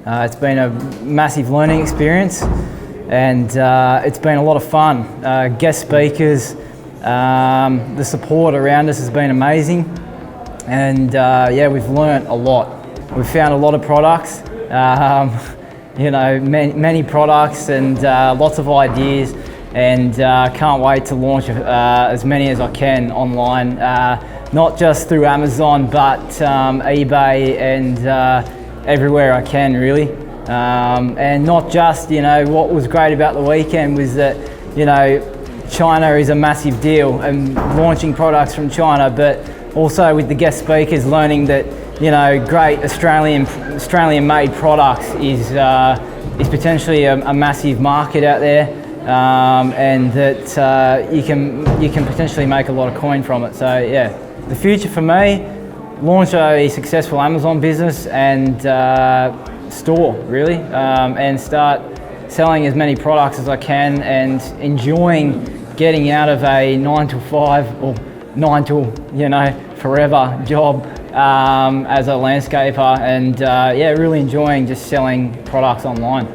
It's been a massive learning experience, and it's been a lot of fun. Guest speakers, the support around us has been amazing, and yeah, we've learnt a lot. We've found a lot of products, you know, many products and lots of ideas, and can't wait to launch as many as I can online, not just through Amazon, but eBay and everywhere I can, really. And not just, you know, what was great about the weekend was that, you know, China is a massive deal and launching products from China, but also with the guest speakers learning that, you know, great Australian-made products is potentially a massive market out there, and that you can potentially make a lot of coin from it. So yeah, the future for me, launch a successful Amazon business and store, really, and start selling as many products as I can and enjoying getting out of a 9 to 5 or 9 to, you know, forever job as a landscaper, and yeah, really enjoying just selling products online.